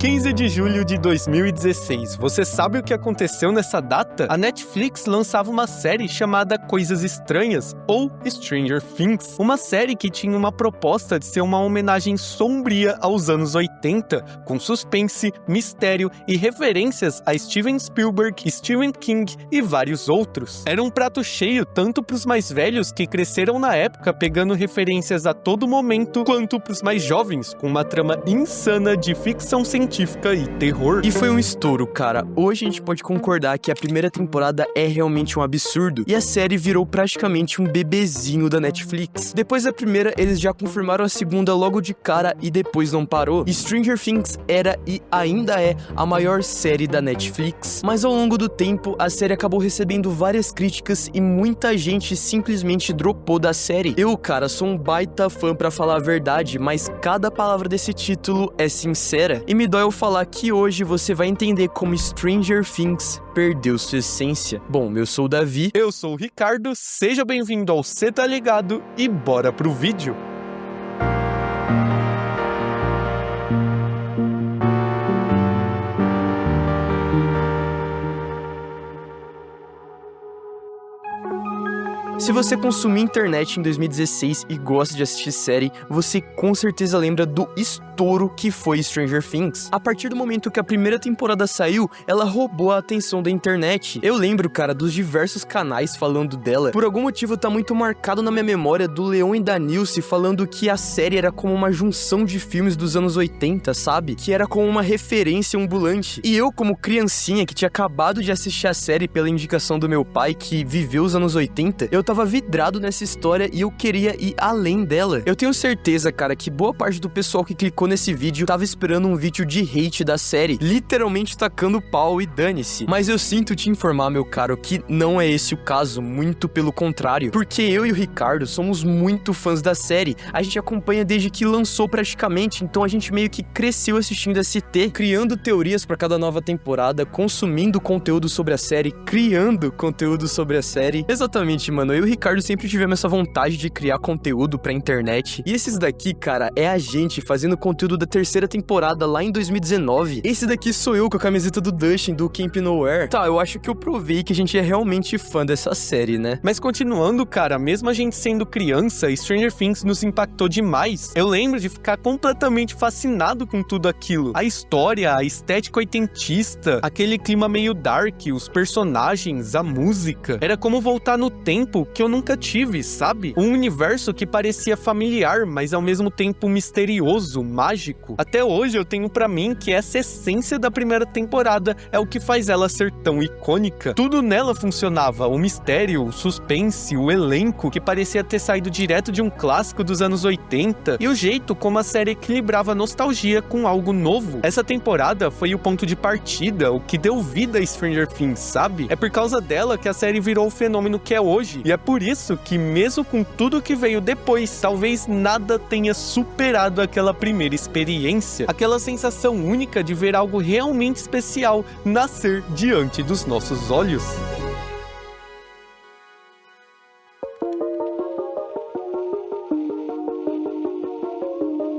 15 de julho de 2016. Você sabe o que aconteceu nessa data? A Netflix lançava uma série chamada Coisas Estranhas, ou Stranger Things. Uma série que tinha uma proposta de ser uma homenagem sombria aos anos 80, com suspense, mistério e referências a Steven Spielberg, Stephen King e vários outros. Era um prato cheio tanto para os mais velhos que cresceram na época pegando referências a todo momento, quanto para os mais jovens, com uma trama insana de ficção científica e terror. E foi um estouro, cara. Hoje a gente pode concordar que a primeira temporada é realmente um absurdo, e a série virou praticamente um bebezinho da Netflix. Depois da primeira, eles já confirmaram a segunda logo de cara e depois não parou. Stranger Things era e ainda é a maior série da Netflix, mas ao longo do tempo, a série acabou recebendo várias críticas e muita gente simplesmente dropou da série. Eu, cara, sou um baita fã pra falar a verdade, mas cada palavra desse título é sincera, e me dói eu falar que hoje você vai entender como Stranger Things perdeu sua essência. Bom, eu sou o Davi. Eu sou o Ricardo, seja bem-vindo ao Cê Tá Ligado e bora pro vídeo. Se você consumir internet em 2016 e gosta de assistir série, você com certeza lembra do estouro que foi Stranger Things. A partir do momento que a primeira temporada saiu, ela roubou a atenção da internet. Eu lembro, cara, dos diversos canais falando dela. Por algum motivo tá muito marcado na minha memória do Leon e da Nilce falando que a série era como uma junção de filmes dos anos 80, sabe? Que era como uma referência ambulante. E eu, como criancinha que tinha acabado de assistir a série pela indicação do meu pai, que viveu os anos 80, eu tava vidrado nessa história e eu queria ir além dela. Eu tenho certeza, cara, que boa parte do pessoal que clicou nesse vídeo tava esperando um vídeo de hate da série, literalmente tacando pau e dane-se. Mas eu sinto te informar, meu caro, que não é esse o caso, muito pelo contrário. Porque eu e o Ricardo somos muito fãs da série, a gente acompanha desde que lançou praticamente, então a gente meio que cresceu assistindo ST, criando teorias pra cada nova temporada, consumindo conteúdo sobre a série, criando conteúdo sobre a série. Exatamente, mano, eu e o Ricardo sempre tivemos essa vontade de criar conteúdo pra internet. E esses daqui, cara, é a gente fazendo conteúdo da terceira temporada lá em 2019. Esse daqui sou eu com a camiseta do Dustin, do Camp Nowhere. Tá, eu acho que eu provei que a gente é realmente fã dessa série, né? Mas continuando, cara, mesmo a gente sendo criança, Stranger Things nos impactou demais. Eu lembro de ficar completamente fascinado com tudo aquilo. A história, a estética oitentista, aquele clima meio dark, os personagens, a música. Era como voltar no tempo que eu nunca tive, sabe? Um universo que parecia familiar, mas ao mesmo tempo misterioso, mágico. Até hoje eu tenho pra mim que essa essência da primeira temporada é o que faz ela ser tão icônica. Tudo nela funcionava, o mistério, o suspense, o elenco, que parecia ter saído direto de um clássico dos anos 80, e o jeito como a série equilibrava a nostalgia com algo novo. Essa temporada foi o ponto de partida, o que deu vida a Stranger Things, sabe? É por causa dela que a série virou o fenômeno que é hoje, e é por isso que, mesmo com tudo que veio depois, talvez nada tenha superado aquela primeira experiência, aquela sensação única de ver algo realmente especial nascer diante dos nossos olhos.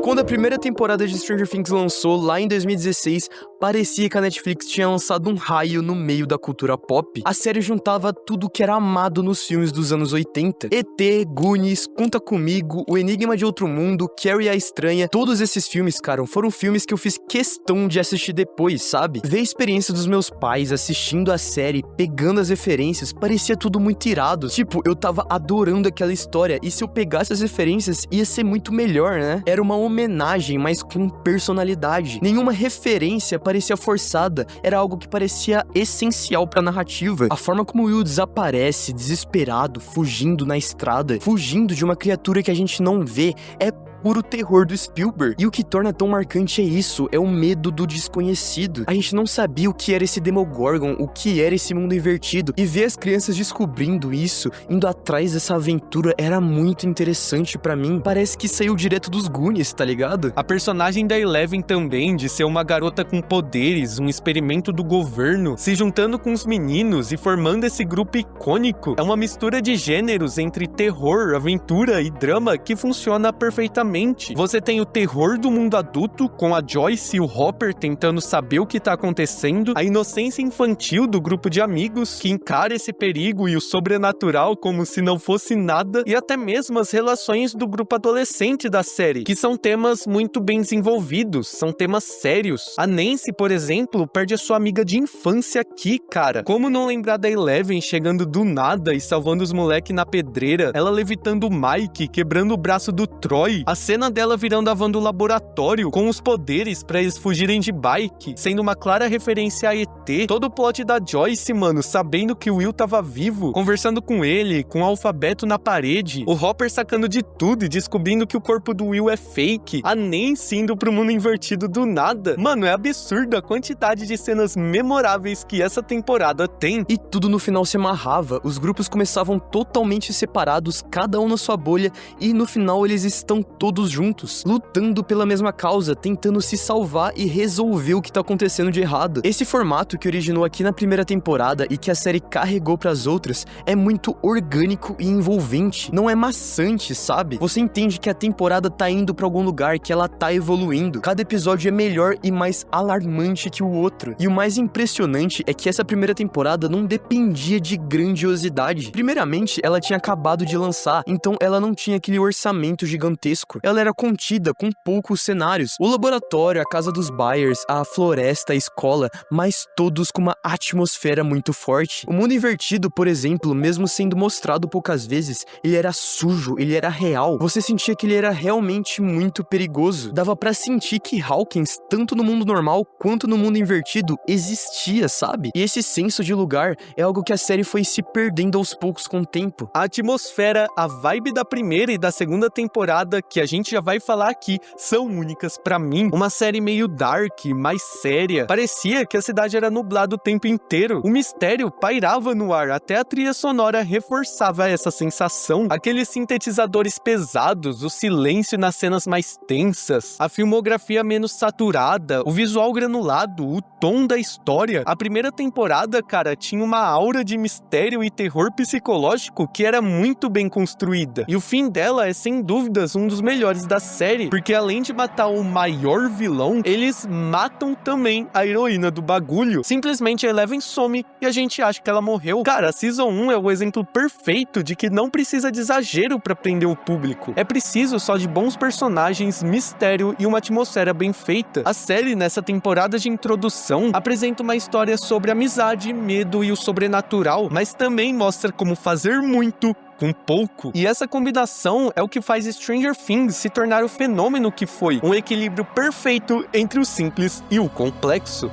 Quando a primeira temporada de Stranger Things lançou, lá em 2016, parecia que a Netflix tinha lançado um raio no meio da cultura pop. A série juntava tudo que era amado nos filmes dos anos 80. ET, Goonies, Conta Comigo, O Enigma de Outro Mundo, Carrie a Estranha. Todos esses filmes, cara, foram filmes que eu fiz questão de assistir depois, sabe? Ver a experiência dos meus pais assistindo a série, pegando as referências, parecia tudo muito irado. Tipo, eu tava adorando aquela história, e se eu pegasse as referências, ia ser muito melhor, né? Era uma homenagem, mas com personalidade. Nenhuma referência parecia forçada, era algo que parecia essencial pra narrativa. A forma como Will desaparece, desesperado, fugindo na estrada, fugindo de uma criatura que a gente não vê, é puro terror do Spielberg. E o que torna tão marcante é isso, é o medo do desconhecido. A gente não sabia o que era esse Demogorgon, o que era esse mundo invertido, e ver as crianças descobrindo isso, indo atrás dessa aventura, era muito interessante pra mim. Parece que saiu direto dos Goonies, tá ligado? A personagem da Eleven também, de ser uma garota com poderes, um experimento do governo, se juntando com os meninos e formando esse grupo icônico, é uma mistura de gêneros entre terror, aventura e drama que funciona perfeitamente simultaneamente, você tem o terror do mundo adulto, com a Joyce e o Hopper tentando saber o que tá acontecendo, a inocência infantil do grupo de amigos, que encara esse perigo e o sobrenatural como se não fosse nada, e até mesmo as relações do grupo adolescente da série, que são temas muito bem desenvolvidos, são temas sérios. A Nancy, por exemplo, perde a sua amiga de infância aqui, cara. Como não lembrar da Eleven chegando do nada e salvando os moleques na pedreira, ela levitando o Mike, quebrando o braço do Troy, a cena dela virando a van do laboratório com os poderes pra eles fugirem de bike, sendo uma clara referência a ET, todo o plot da Joyce, mano, sabendo que o Will tava vivo, conversando com ele, com o alfabeto na parede, o Hopper sacando de tudo e descobrindo que o corpo do Will é fake, a Nancy indo pro mundo invertido do nada. Mano, é absurdo a quantidade de cenas memoráveis que essa temporada tem. E tudo no final se amarrava, os grupos começavam totalmente separados, cada um na sua bolha, e no final eles estão todos juntos, lutando pela mesma causa, tentando se salvar e resolver o que tá acontecendo de errado. Esse formato que originou aqui na primeira temporada e que a série carregou pras outras é muito orgânico e envolvente, não é maçante, sabe? Você entende que a temporada tá indo pra algum lugar, que ela tá evoluindo. Cada episódio é melhor e mais alarmante que o outro. E o mais impressionante é que essa primeira temporada não dependia de grandiosidade. Primeiramente, ela tinha acabado de lançar, então ela não tinha aquele orçamento gigantesco. Ela era contida com poucos cenários. O laboratório, a casa dos Byers, a floresta, a escola, mas todos com uma atmosfera muito forte. O mundo invertido, por exemplo, mesmo sendo mostrado poucas vezes, ele era sujo, ele era real. Você sentia que ele era realmente muito perigoso. Dava pra sentir que Hawkins, tanto no mundo normal quanto no mundo invertido, existia, sabe? E esse senso de lugar é algo que a série foi se perdendo aos poucos com o tempo. A atmosfera, a vibe da primeira e da segunda temporada, que a gente já vai falar aqui, são únicas pra mim. Uma série meio dark, mais séria. Parecia que a cidade era nublada o tempo inteiro. O mistério pairava no ar, até a trilha sonora reforçava essa sensação. Aqueles sintetizadores pesados, o silêncio nas cenas mais tensas, a filmografia menos saturada, o visual granulado, o tom da história. A primeira temporada, cara, tinha uma aura de mistério e terror psicológico que era muito bem construída. E o fim dela é, sem dúvidas, um dos melhores da série, porque além de matar o maior vilão, eles matam também a heroína do bagulho. Simplesmente a Eleven some e a gente acha que ela morreu. Cara, a Season 1 é o exemplo perfeito de que não precisa de exagero pra prender o público. É preciso só de bons personagens, mistério e uma atmosfera bem feita. A série, nessa temporada de introdução, apresenta uma história sobre amizade, medo e o sobrenatural, mas também mostra como fazer muito com pouco. E essa combinação é o que faz Stranger Things se tornar o fenômeno que foi, um equilíbrio perfeito entre o simples e o complexo.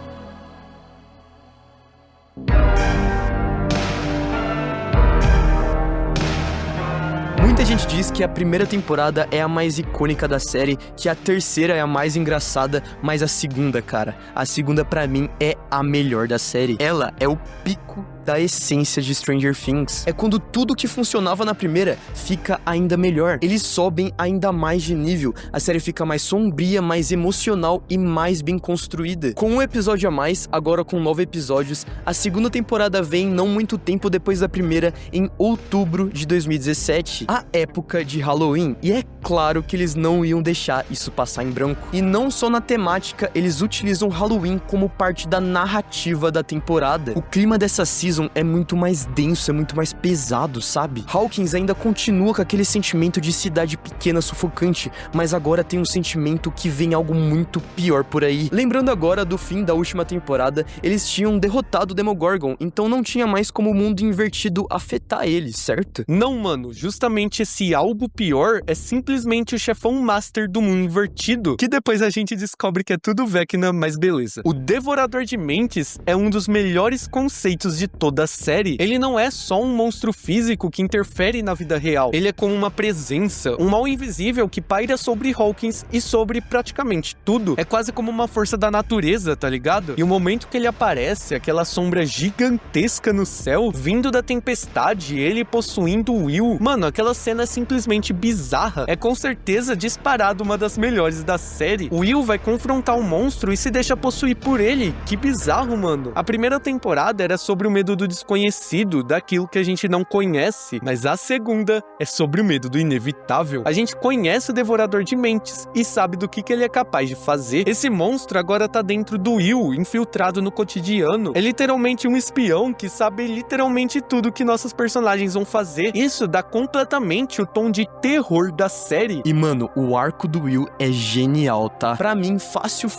Muita gente diz que a primeira temporada é a mais icônica da série, que a terceira é a mais engraçada, mas a segunda, cara, a segunda pra mim é a melhor da série. Ela é o pico da essência de Stranger Things. É quando tudo que funcionava na primeira fica ainda melhor. Eles sobem ainda mais de nível. A série fica mais sombria, mais emocional e mais bem construída. Com um episódio a mais, agora com 9 episódios, a segunda temporada vem não muito tempo depois da primeira, em outubro de 2017, a época de Halloween. E é claro que eles não iam deixar isso passar em branco. E não só na temática, eles utilizam Halloween como parte da narrativa da temporada. O clima dessa season é muito mais denso, é muito mais pesado, sabe? Hawkins ainda continua com aquele sentimento de cidade pequena sufocante, mas agora tem um sentimento que vem algo muito pior por aí. Lembrando agora do fim da última temporada, eles tinham derrotado o Demogorgon, então não tinha mais como o mundo invertido afetar eles, certo? Não, mano, justamente esse algo pior é simplesmente o chefão master do mundo invertido, que depois a gente descobre que é tudo Vecna, mas beleza. O Devorador de Mentes é um dos melhores conceitos de toda a série. Ele não é só um monstro físico que interfere na vida real, ele é como uma presença, um mal invisível que paira sobre Hawkins e sobre praticamente tudo. É quase como uma força da natureza, tá ligado? E o momento que ele aparece, aquela sombra gigantesca no céu, vindo da tempestade, ele possuindo o Will, mano, aquela cena é simplesmente bizarra. É com certeza disparado uma das melhores da série. O Will vai confrontar o monstro e se deixa possuir por ele. Que bizarro, mano. A primeira temporada era sobre o medo medo do desconhecido, daquilo que a gente não conhece, mas a segunda é sobre o medo do inevitável. A gente conhece o Devorador de Mentes e sabe do que ele é capaz de fazer. Esse monstro agora tá dentro do Will, infiltrado no cotidiano. É literalmente um espião que sabe literalmente tudo que nossos personagens vão fazer. Isso dá completamente o tom de terror da série. E mano, o arco do Will é genial, tá? Pra mim, fácil,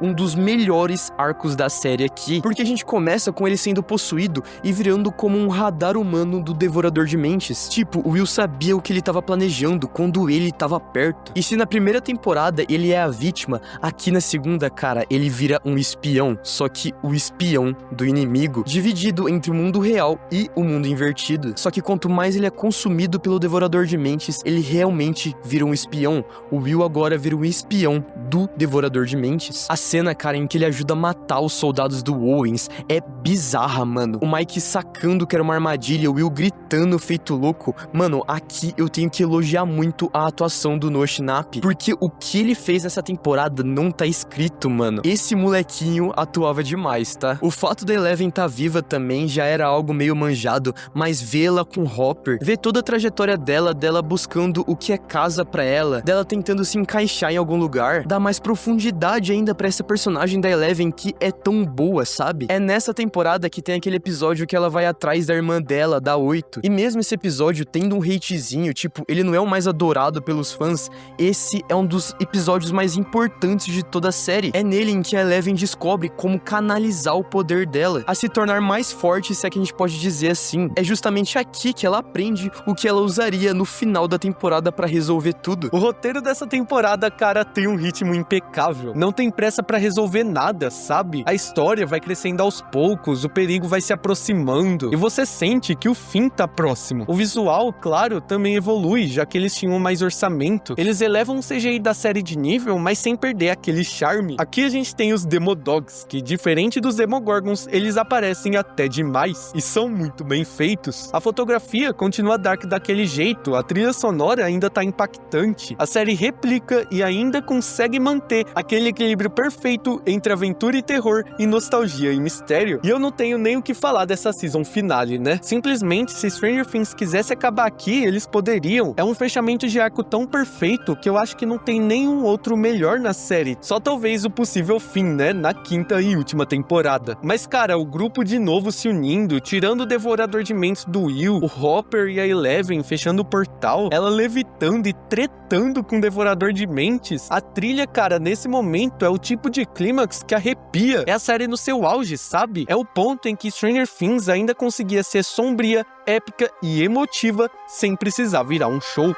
um dos melhores arcos da série aqui, porque a gente começa com ele sendo possuído e virando como um radar humano do Devorador de Mentes. Tipo, o Will sabia o que ele tava planejando quando ele tava perto. E se na primeira temporada ele é a vítima, aqui na segunda, cara, ele vira um espião, só que o espião do inimigo, dividido entre o mundo real e o mundo invertido. Só que quanto mais ele é consumido pelo Devorador de Mentes, ele realmente vira um espião. O Will agora vira um espião do Devorador de Mentes. A cena, cara, em que ele ajuda a matar os soldados do Owens é bizarra, mano. O Mike sacando que era uma armadilha, o Will gritando feito louco. Mano, aqui eu tenho que elogiar muito a atuação do Noah Schnapp, porque o que ele fez nessa temporada não tá escrito, mano. Esse molequinho atuava demais, tá? O fato da Eleven tá viva também já era algo meio manjado, mas vê-la com Hopper, ver toda a trajetória dela buscando o que é casa pra ela, dela tentando se encaixar em algum lugar, dá mais profundidade ainda pra essa personagem da Eleven que é tão boa, sabe? É nessa temporada que tem aquele episódio que ela vai atrás da irmã dela, da 8. E mesmo esse episódio tendo um hatezinho, tipo, ele não é o mais adorado pelos fãs, esse é um dos episódios mais importantes de toda a série. É nele em que a Eleven descobre como canalizar o poder dela, a se tornar mais forte, se é que a gente pode dizer assim. É justamente aqui que ela aprende o que ela usaria no final da temporada pra resolver tudo. O roteiro dessa temporada, cara, tem um ritmo impecável. Não tem pressa pra resolver nada, sabe? A história vai crescendo aos poucos, o perigo vai se aproximando e você sente que o fim tá próximo. O visual, claro, também evolui, já que eles tinham mais orçamento. Eles elevam o CGI da série de nível, mas sem perder aquele charme. Aqui a gente tem os Demodogs, que diferente dos Demogorgons, eles aparecem até demais e são muito bem feitos. A fotografia continua dark daquele jeito, a trilha sonora ainda tá impactante. A série replica e ainda consegue manter aquele equilíbrio perfeito entre aventura e terror e nostalgia e mistério. E eu não tenho nem o que falar dessa season finale, né? Simplesmente, se Stranger Things quisesse acabar aqui, eles poderiam. É um fechamento de arco tão perfeito que eu acho que não tem nenhum outro melhor na série. Só talvez o possível fim, né? Na quinta e última temporada. Mas, cara, o grupo de novo se unindo, tirando o Devorador de Mentes do Will, o Hopper e a Eleven fechando o portal, ela levitando e tretando com o Devorador de Mentes. A trilha, cara, nesse momento é o tipo de clímax que arrepia. É a série no seu auge, sabe? É o ponto em que Stranger Things ainda conseguia ser sombria, épica e emotiva sem precisar virar um show.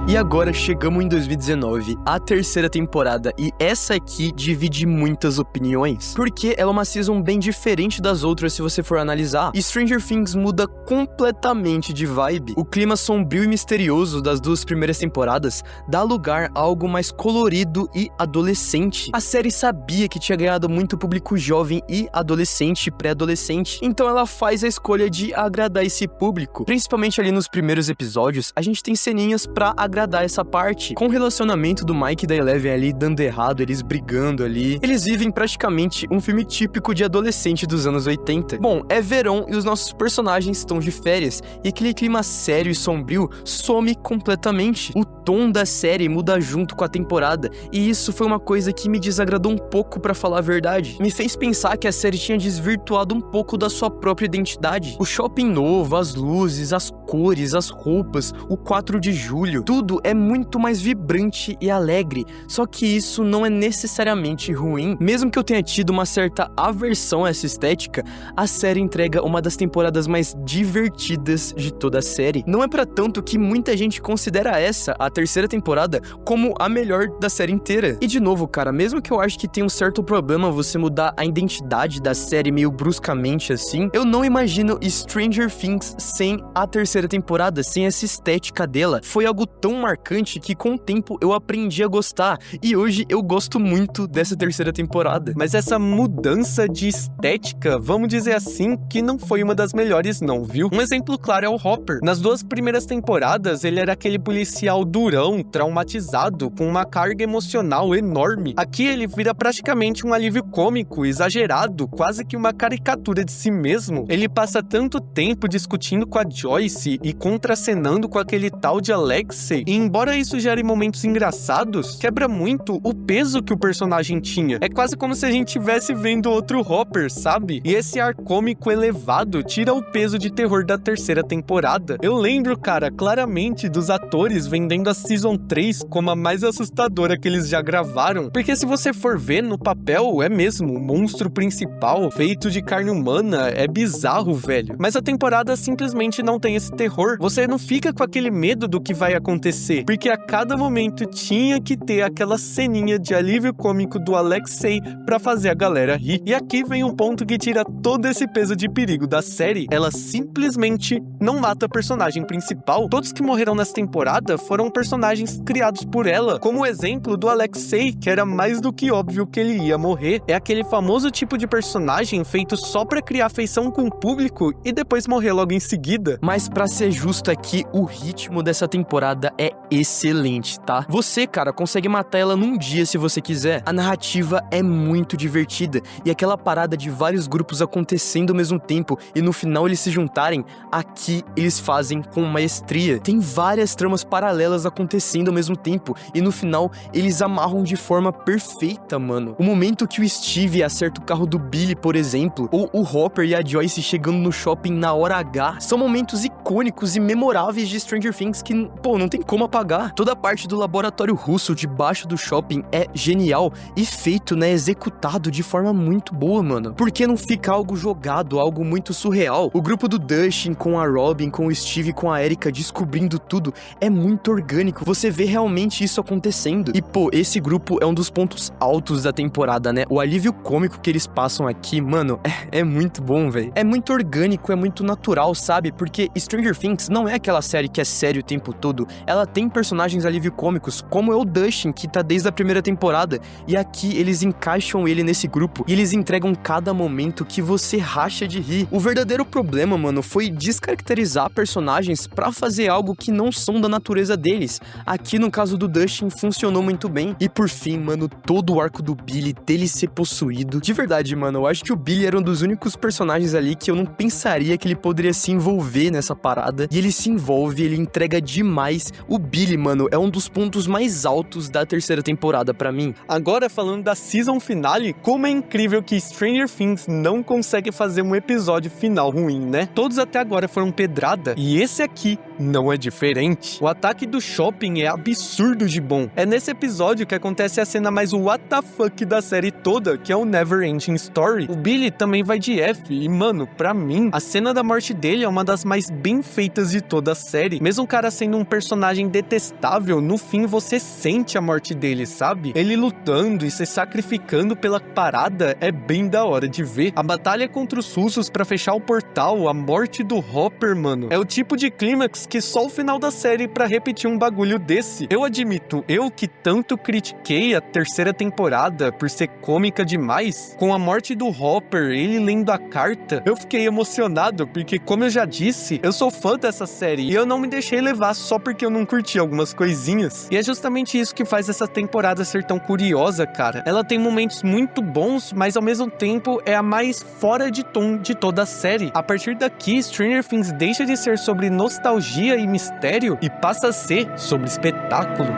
E agora chegamos em 2019, a terceira temporada, e essa aqui divide muitas opiniões, porque ela é uma season bem diferente das outras se você for analisar, e Stranger Things muda completamente de vibe. O clima sombrio e misterioso das duas primeiras temporadas dá lugar a algo mais colorido e adolescente. A série sabia que tinha ganhado muito público jovem e adolescente e pré-adolescente, então ela faz a escolha de agradar esse público. Principalmente ali nos primeiros episódios, a gente tem ceninhas pra agradar essa parte, com o relacionamento do Mike e da Eleven ali dando errado, eles brigando ali. Eles vivem praticamente um filme típico de adolescente dos anos 80. Bom, é verão e os nossos personagens estão de férias, e aquele clima sério e sombrio some completamente. O tom da série muda junto com a temporada, e isso foi uma coisa que me desagradou um pouco, pra falar a verdade. Me fez pensar que a série tinha desvirtuado um pouco da sua própria identidade. O shopping novo, as luzes, as cores, as roupas, o 4 de julho, tudo é muito mais vibrante e alegre, só que isso não é necessariamente ruim. Mesmo que eu tenha tido uma certa aversão a essa estética, a série entrega uma das temporadas mais divertidas de toda a série. Não é pra tanto que muita gente considera essa, a terceira temporada, como a melhor da série inteira. E de novo, cara, mesmo que eu acho que tem um certo problema você mudar a identidade da série meio bruscamente assim, eu não imagino Stranger Things sem a terceira terceira temporada sem essa estética dela foi algo tão marcante que com o tempo eu aprendi a gostar, e hoje eu gosto muito dessa terceira temporada. Mas essa mudança de estética, vamos dizer assim, que não foi uma das melhores não, viu? Um exemplo claro é o Hopper. Nas 2 primeiras temporadas, ele era aquele policial durão, traumatizado, com uma carga emocional enorme. Aqui ele vira praticamente um alívio cômico, exagerado, quase que uma caricatura de si mesmo. Ele passa tanto tempo discutindo com a Joyce e contracenando com aquele tal de Alexei, e embora isso gere momentos engraçados, quebra muito o peso que o personagem tinha. É quase como se a gente estivesse vendo outro Hopper, sabe? E esse ar cômico elevado tira o peso de terror da terceira temporada. Eu lembro, cara, claramente dos atores vendendo a Season 3 como a mais assustadora que eles já gravaram, porque se você for ver no papel, é mesmo, o monstro principal, feito de carne humana, é bizarro, velho. Mas a temporada simplesmente não tem esse terror. Você não fica com aquele medo do que vai acontecer, porque a cada momento tinha que ter aquela ceninha de alívio cômico do Alexei pra fazer a galera rir. E aqui vem um ponto que tira todo esse peso de perigo da série. Ela simplesmente não mata a personagem principal. Todos que morreram nessa temporada foram personagens criados por ela, como o exemplo do Alexei, que era mais do que óbvio que ele ia morrer. É aquele famoso tipo de personagem feito só pra criar afeição com o público e depois morrer logo em seguida. Mas pra ser justo aqui, o ritmo dessa temporada é excelente, tá? Você, cara, consegue matar ela num dia se você quiser. A narrativa é muito divertida e aquela parada de vários grupos acontecendo ao mesmo tempo e no final eles se juntarem, aqui eles fazem com maestria. Tem várias tramas paralelas acontecendo ao mesmo tempo e no final eles amarram de forma perfeita, mano. O momento que o Steve acerta o carro do Billy, por exemplo, ou o Hopper e a Joyce chegando no shopping na hora H, são momentos icônicos e memoráveis de Stranger Things que, pô, não tem como apagar. Toda a parte do laboratório russo debaixo do shopping é genial e feito, né, executado de forma muito boa, mano. Por que não fica algo jogado, algo muito surreal? O grupo do Dustin com a Robin, com o Steve, com a Erica descobrindo tudo é muito orgânico. Você vê realmente isso acontecendo. E, pô, esse grupo é um dos pontos altos da temporada, né? O alívio cômico que eles passam aqui, mano, é muito bom, velho. É muito orgânico, é muito natural, sabe? Porque Stranger Things não é aquela série que é sério o tempo todo. Ela tem personagens alívio cômicos, como é o Dustin, que tá desde a primeira temporada. E aqui eles encaixam ele nesse grupo e eles entregam cada momento que você racha de rir. O verdadeiro problema, mano, foi descaracterizar personagens pra fazer algo que não são da natureza deles. Aqui, no caso do Dustin, funcionou muito bem. E por fim, mano, todo o arco do Billy, dele ser possuído. De verdade, mano, eu acho que o Billy era um dos únicos personagens ali que eu não pensaria que ele poderia se envolver nessa parada. E ele se envolve, ele entrega demais. O Billy, mano, é um dos pontos mais altos da terceira temporada pra mim. Agora, falando da season finale, como é incrível que Stranger Things não consegue fazer um episódio final ruim, né? Todos até agora foram pedrada, e esse aqui não é diferente. O ataque do shopping é absurdo de bom. É nesse episódio que acontece a cena mais what the fuck da série toda, que é o Never Ending Story. O Billy também vai de F, e mano, pra mim, a cena da morte dele é uma das mais bem feitas de toda a série. Mesmo o cara sendo um personagem detestável, no fim você sente a morte dele, sabe? Ele lutando e se sacrificando pela parada é bem da hora de ver. A batalha contra os russos pra fechar o portal, a morte do Hopper, mano, é o tipo de clímax que só o final da série pra repetir um bagulho desse. Eu admito, eu que tanto critiquei a terceira temporada por ser cômica demais, com a morte do Hopper, ele lendo a carta, eu fiquei emocionado, porque como eu já disse, eu sou fã dessa série e eu não me deixei levar só porque eu não curti algumas coisinhas. E é justamente isso que faz essa temporada ser tão curiosa, cara. Ela tem momentos muito bons, mas ao mesmo tempo é a mais fora de tom de toda a série. A partir daqui, Stranger Things deixa de ser sobre nostalgia e mistério e passa a ser sobre espetáculo.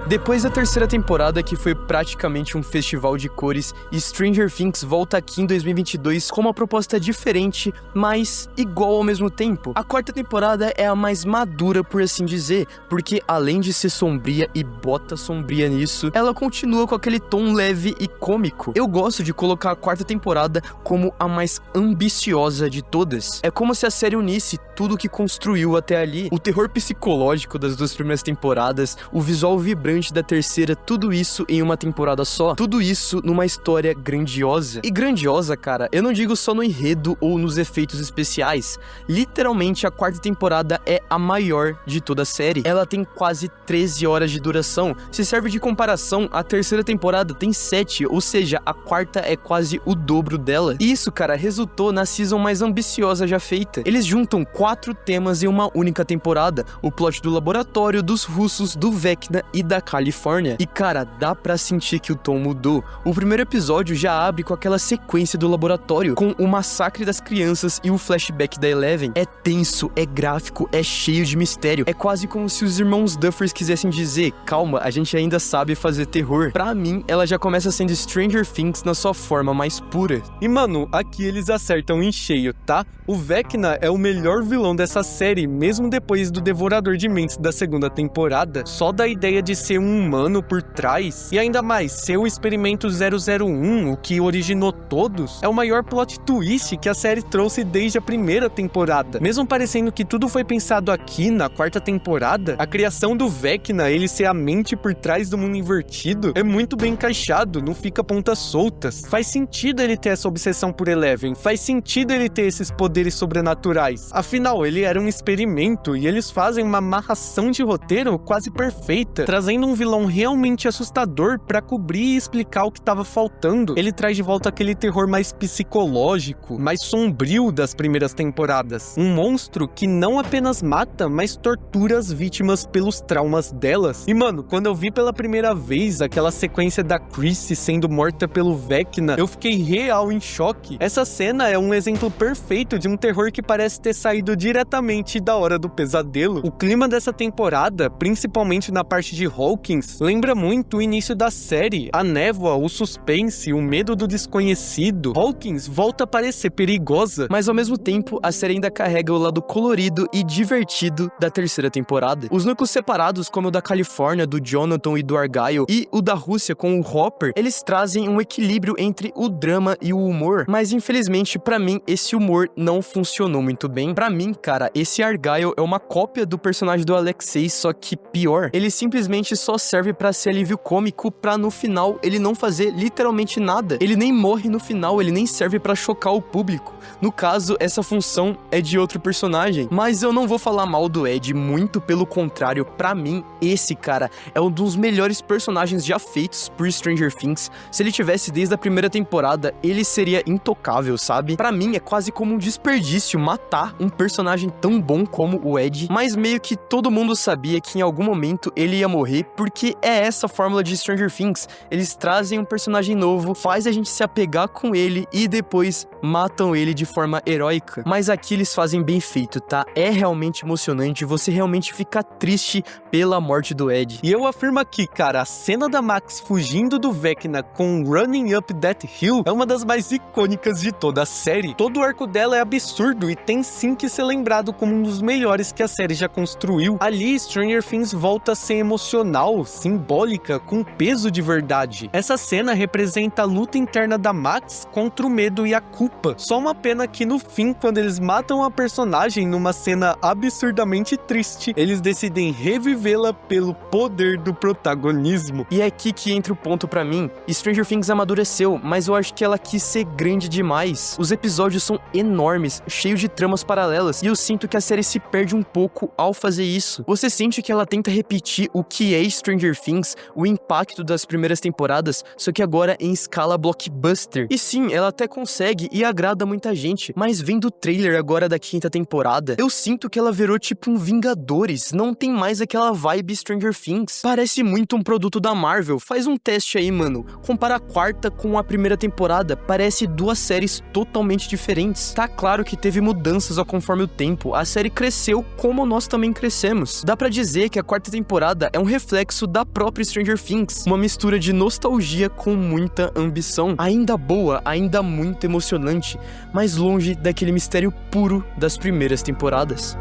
Depois da terceira temporada, que foi praticamente um festival de cores, Stranger Things volta aqui em 2022 com uma proposta diferente, mas igual ao mesmo tempo. A quarta temporada é a mais madura, por assim dizer, porque além de ser sombria e bota sombria nisso, ela continua com aquele tom leve e cômico. Eu gosto de colocar a quarta temporada como a mais ambiciosa de todas. É como se a série unisse tudo que construiu até ali. O terror psicológico das duas primeiras temporadas, o visual vibrante emocionante da terceira, tudo isso em uma temporada só, tudo isso numa história grandiosa. E grandiosa, cara, eu não digo só no enredo ou nos efeitos especiais. Literalmente, a quarta temporada é a maior de toda a série. Ela tem quase 13 horas de duração. Se serve de comparação, a terceira temporada tem 7, ou seja, a quarta é quase o dobro dela. E isso, cara, resultou na season mais ambiciosa já feita. Eles juntam 4 temas em uma única temporada: o plot do laboratório, dos russos, do Vecna e da Califórnia. E cara, dá pra sentir que o tom mudou. O primeiro episódio já abre com aquela sequência do laboratório, com o massacre das crianças e o flashback da Eleven. É tenso, é gráfico, é cheio de mistério. É quase como se os irmãos Duffers quisessem dizer: calma, a gente ainda sabe fazer terror. Pra mim, ela já começa sendo Stranger Things na sua forma mais pura. E mano, aqui eles acertam em cheio, tá? O Vecna é o melhor vilão dessa série, mesmo depois do Devorador de Mentes da segunda temporada. Só da ideia de ser um humano por trás, e ainda mais, ser o Experimento 001, o que originou todos, é o maior plot twist que a série trouxe desde a primeira temporada. Mesmo parecendo que tudo foi pensado aqui, na quarta temporada, a criação do Vecna, ele ser a mente por trás do mundo invertido, é muito bem encaixado, não fica pontas soltas. Faz sentido ele ter essa obsessão por Eleven, faz sentido ele ter esses poderes sobrenaturais. Afinal, ele era um experimento e eles fazem uma amarração de roteiro quase perfeita, trazendo um vilão realmente assustador pra cobrir e explicar o que tava faltando. Ele traz de volta aquele terror mais psicológico, mais sombrio das primeiras temporadas. Um monstro que não apenas mata, mas tortura as vítimas pelos traumas delas. E mano, quando eu vi pela primeira vez aquela sequência da Chrissy sendo morta pelo Vecna, eu fiquei real em choque. Essa cena é um exemplo perfeito de um terror que parece ter saído diretamente da Hora do Pesadelo. O clima dessa temporada, principalmente na parte de Hawkins, lembra muito o início da série. A névoa, o suspense, o medo do desconhecido. Hawkins volta a parecer perigosa, mas ao mesmo tempo, a série ainda carrega o lado colorido e divertido da terceira temporada. Os núcleos separados, como o da Califórnia, do Jonathan e do Argyle, e o da Rússia com o Hopper, eles trazem um equilíbrio entre o drama e o humor, mas infelizmente pra mim esse humor não funcionou muito bem. Pra mim, cara, esse Argyle é uma cópia do personagem do Alexei, só que pior. Ele simplesmente só serve pra ser alívio cômico, pra no final ele não fazer literalmente nada. Ele nem morre no final, ele nem serve pra chocar o público. No caso, essa função é de outro personagem. Mas eu não vou falar mal do Ed, muito pelo contrário. Pra mim, esse cara é um dos melhores personagens já feitos por Stranger Things. Se ele tivesse desde a primeira temporada, ele seria intocável, sabe? Pra mim, é quase como um desperdício matar um personagem tão bom como o Ed, mas meio que todo mundo sabia que em algum momento ele ia morrer, porque é essa a fórmula de Stranger Things. Eles trazem um personagem novo, faz a gente se apegar com ele e depois matam ele de forma heróica. Mas aqui eles fazem bem feito, tá? É realmente emocionante, você realmente fica triste pela morte do Ed. E eu afirmo aqui, cara, a cena da Max fugindo do Vecna com Running Up That Hill é uma das mais icônicas de toda a série. Todo o arco dela é absurdo e tem sim que ser lembrado como um dos melhores que a série já construiu. Ali, Stranger Things volta a ser emocional, simbólica, com peso de verdade. Essa cena representa a luta interna da Max contra o medo e a culpa. Só uma pena que no fim, quando eles matam a personagem numa cena absurdamente triste, eles decidem revivê-la pelo poder do protagonismo. E é aqui que entra o ponto pra mim. Stranger Things amadureceu, mas eu acho que ela quis ser grande demais. Os episódios são enormes, cheios de tramas paralelas, e eu sinto que a série se perde um pouco ao fazer isso. Você sente que ela tenta repetir o que é Stranger Things, o impacto das primeiras temporadas, só que agora em escala blockbuster. E sim, ela até consegue e agrada muita gente, mas vendo o trailer agora da quinta temporada, eu sinto que ela virou tipo um Vingadores, não tem mais aquela vibe Stranger Things. Parece muito um produto da Marvel. Faz um teste aí, mano. Compara a quarta com a primeira temporada, parece duas séries totalmente diferentes. Tá claro que teve mudanças ao conforme o tempo, a série cresceu como nós também crescemos. Dá pra dizer que a quarta temporada é um reflexo da própria Stranger Things, uma mistura de nostalgia com muita ambição. Ainda boa, ainda muito emocionante, mas longe daquele mistério puro das primeiras temporadas.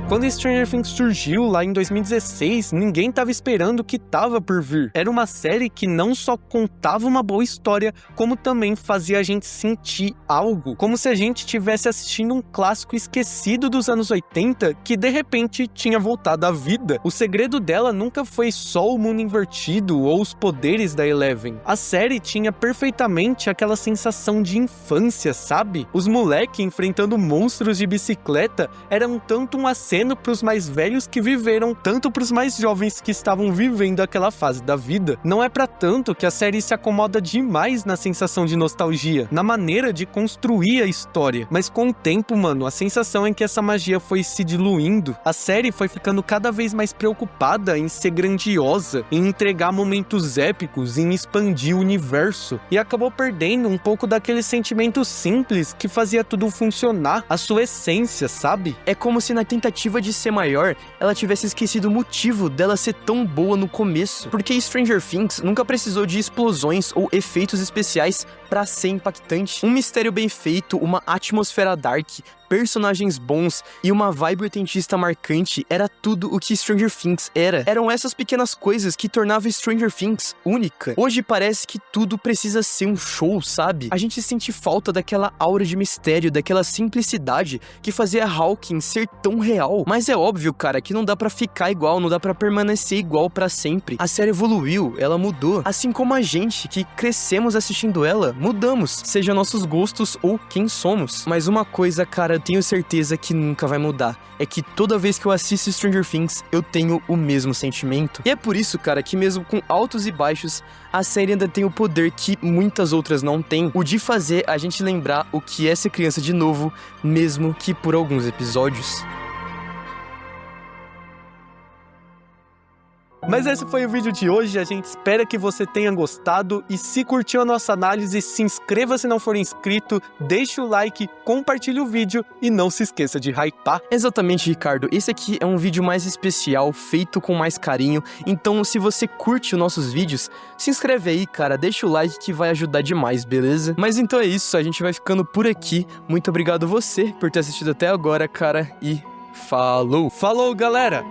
Quando Stranger Things surgiu lá em 2016, ninguém tava esperando o que tava por vir. Era uma série que não só contava uma boa história, como também fazia a gente sentir algo, como se a gente estivesse assistindo um clássico esquecido dos anos 80 que de repente tinha voltado à vida. O segredo dela nunca foi só o mundo invertido ou os poderes da Eleven. A série tinha perfeitamente aquela sensação de infância, sabe? Os moleque enfrentando monstros de bicicleta eram tanto um aceno pros mais velhos que viveram, tanto pros mais jovens que estavam vivendo aquela fase da vida. Não é pra tanto que a série se acomoda demais na sensação de nostalgia, na maneira de construir a história. Mas com o tempo, mano, a sensação é que essa magia foi se diluindo. A série foi ficando cada vez mais preocupada em ser grandiosa, em entregar momentos épicos, em expandir o universo, e acabou perdendo um pouco daquele sentimento simples que fazia tudo funcionar, a sua essência, sabe? É como se na tentativa de ser maior, ela tivesse esquecido o motivo dela ser tão boa no começo. Porque Stranger Things nunca precisou de explosões ou efeitos especiais pra ser impactante. Um mistério bem feito, uma atmosfera dark, personagens bons e uma vibe oitentista marcante era tudo o que Stranger Things era. Eram essas pequenas coisas que tornavam Stranger Things única. Hoje parece que tudo precisa ser um show, sabe? A gente sente falta daquela aura de mistério, daquela simplicidade que fazia Hawkins ser tão real. Mas é óbvio, cara, que não dá pra ficar igual, não dá pra permanecer igual pra sempre. A série evoluiu, ela mudou. Assim como a gente, que crescemos assistindo ela, mudamos, seja nossos gostos ou quem somos. Mas uma coisa, cara, eu tenho certeza que nunca vai mudar. É que toda vez que eu assisto Stranger Things, eu tenho o mesmo sentimento. E é por isso, cara, que mesmo com altos e baixos, a série ainda tem o poder que muitas outras não têm. O de fazer a gente lembrar o que é ser criança de novo, mesmo que por alguns episódios. Mas esse foi o vídeo de hoje, a gente espera que você tenha gostado e se curtiu a nossa análise, se inscreva se não for inscrito, deixe o like, compartilhe o vídeo e não se esqueça de hypar. Exatamente, Ricardo, esse aqui é um vídeo mais especial, feito com mais carinho, então se você curte os nossos vídeos, se inscreve aí, cara, deixa o like que vai ajudar demais, beleza? Mas então é isso, a gente vai ficando por aqui, muito obrigado você por ter assistido até agora, cara, e falou! Falou, galera!